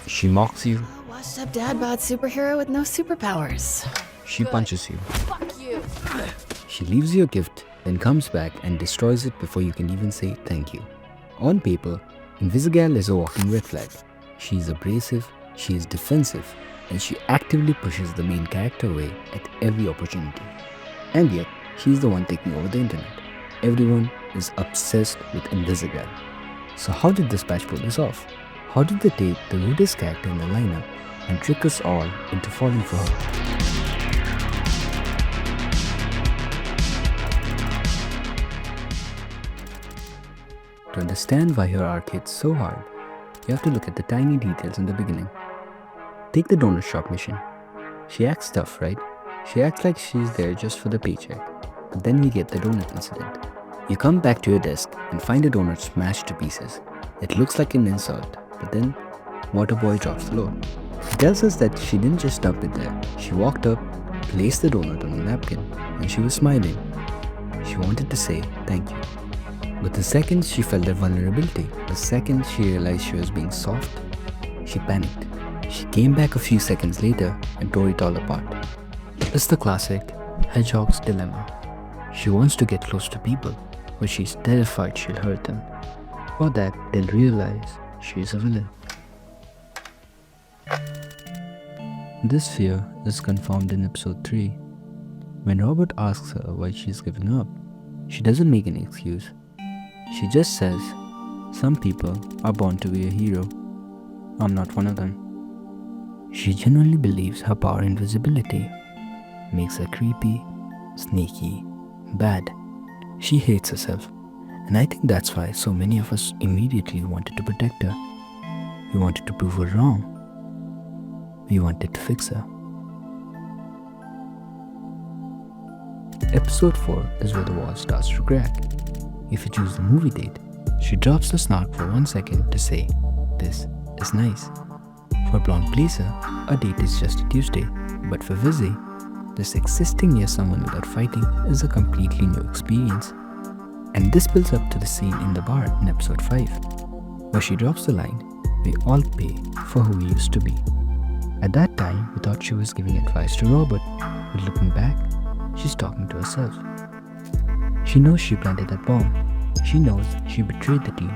She mocks you. A washed-up dad bod superhero with no superpowers. She punches you. Fuck you. She leaves you a gift, then comes back and destroys it before you can even say thank you. On paper, Invisigal is a walking red flag. She is abrasive, she is defensive, and she actively pushes the main character away at every opportunity. And yet, she's the one taking over the internet. Everyone is obsessed with Invisigal. So how did this patch pull this off? How did they take the rudest character in the lineup and trick us all into falling for her? To understand why her arc hits so hard, you have to look at the tiny details in the beginning. Take the donut shop mission. She acts tough, right? She acts like she's there just for the paycheck. But then you get the donut incident. You come back to your desk and find a donut smashed to pieces. It looks like an insult, but then Waterboy drops the load. He tells us that she didn't just dump it there. She walked up, placed the donut on a napkin, and she was smiling. She wanted to say thank you. But the second she felt that vulnerability, the second she realized she was being soft, she panicked. She came back a few seconds later and tore it all apart. It's the classic hedgehog's dilemma. She wants to get close to people, but she's terrified she'll hurt them. For that, they'll realize she's a villain. This fear is confirmed in episode 3. When Robert asks her why she's given up, she doesn't make any excuse. She just says, "Some people are born to be a hero. I'm not one of them." She genuinely believes her power invisibility makes her creepy, sneaky, bad. She hates herself, and I think that's why so many of us immediately wanted to protect her. We wanted to prove her wrong. We wanted to fix her. Episode 4 is where the wall starts to crack. If you choose the movie date, she drops the snark for 1 second to say, "This is nice." For Blonde Blazer, a date is just a Tuesday, but for Vizzy, this existing near someone without fighting is a completely new experience. And this builds up to the scene in the bar in episode 5, where she drops the line, "We all pay for who we used to be." At that time, we thought she was giving advice to Robert, but looking back, she's talking to herself. She knows she planted that bomb. She knows she betrayed the team,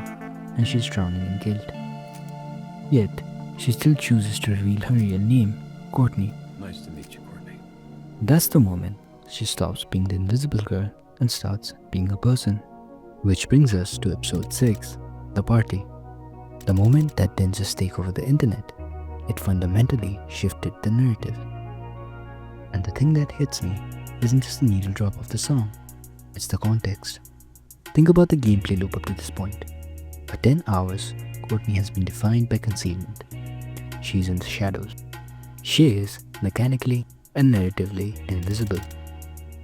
and she's drowning in guilt. Yet, she still chooses to reveal her real name, Courtney. Nice to meet you, Courtney. That's the moment she stops being the invisible girl and starts being a person. Which brings us to episode 6, the party. The moment that didn't just take over the internet, it fundamentally shifted the narrative. And the thing that hits me isn't just the needle drop of the song, it's the context. Think about the gameplay loop up to this point. For 10 hours, Courtney has been defined by concealment. She's in the shadows. She is mechanically and narratively invisible.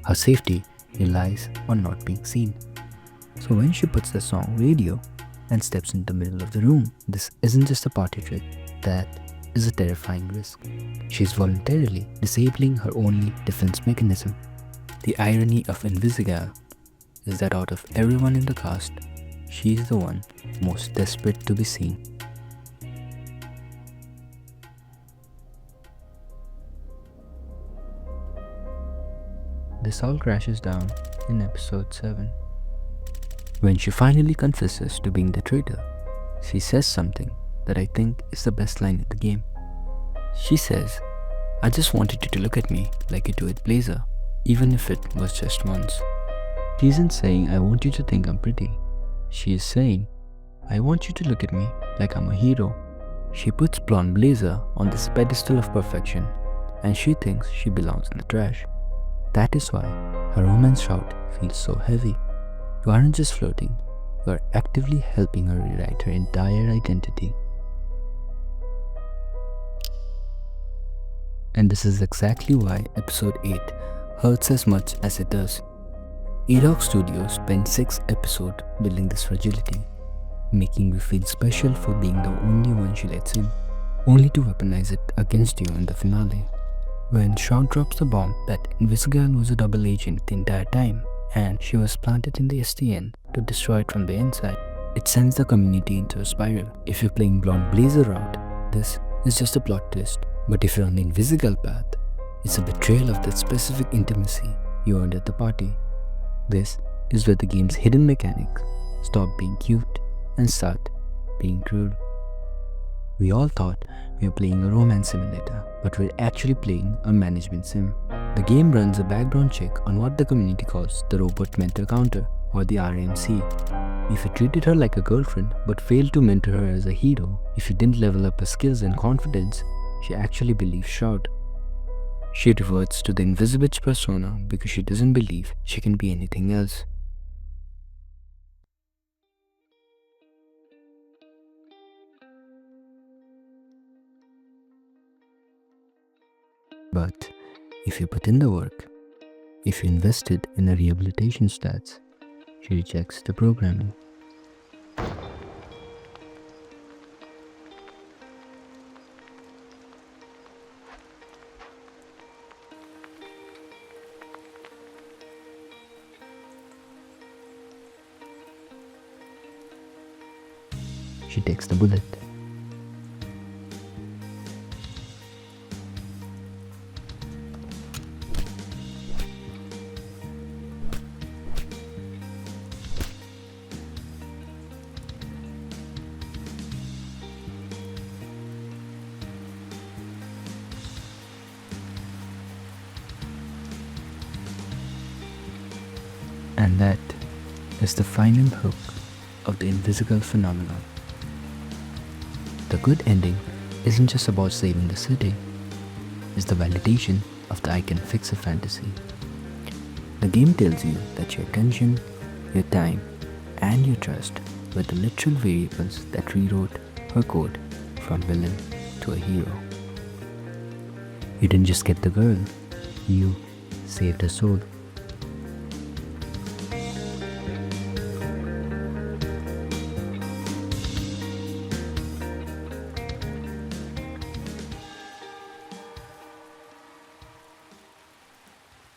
Her safety relies on not being seen. So when she puts the song radio and steps into the middle of the room, this isn't just a party trick, that is a terrifying risk. She's voluntarily disabling her only defense mechanism. The irony of Invisigal is that out of everyone in the cast, she's the one most desperate to be seen. This all crashes down in episode 7. When she finally confesses to being the traitor, she says something that I think is the best line in the game. She says, "I just wanted you to look at me like you do with Blazer, even if it was just once." She isn't saying, "I want you to think I'm pretty." She is saying, "I want you to look at me like I'm a hero." She puts Blonde Blazer on this pedestal of perfection, and she thinks she belongs in the trash. That is why her romance shout feels so heavy. You aren't just flirting, you are actively helping her rewrite her entire identity. And this is exactly why episode 8 hurts as much as it does. A-Dog Studios spent 6 episodes building this fragility, making you feel special for being the only one she lets in, only to weaponize it against you in the finale. When Shout drops the bomb that Invisigal was a double agent the entire time, and she was planted in the STN to destroy it from the inside, it sends the community into a spiral. If you're playing Blonde Blazer route, this is just a plot twist, but if you're on the Invisigal path, it's a betrayal of that specific intimacy you earned at the party. This is where the game's hidden mechanics stop being cute and start being cruel. We all thought we were playing a romance simulator, but we're actually playing a management sim. The game runs a background check on what the community calls the robot mentor counter, or the RMC. If you treated her like a girlfriend but failed to mentor her as a hero, if you didn't level up her skills and confidence, she actually believes Shroud. She reverts to the Invisible persona because she doesn't believe she can be anything else. But if you put in the work, if you invested in her rehabilitation stats, she rejects the programming. She takes the bullet. And that is the final hook of the Invisigal phenomenon. The good ending isn't just about saving the city, it's the validation of the I can fix a fantasy. The game tells you that your attention, your time, and your trust were the literal variables that rewrote her code from villain to a hero. You didn't just get the girl, you saved her soul.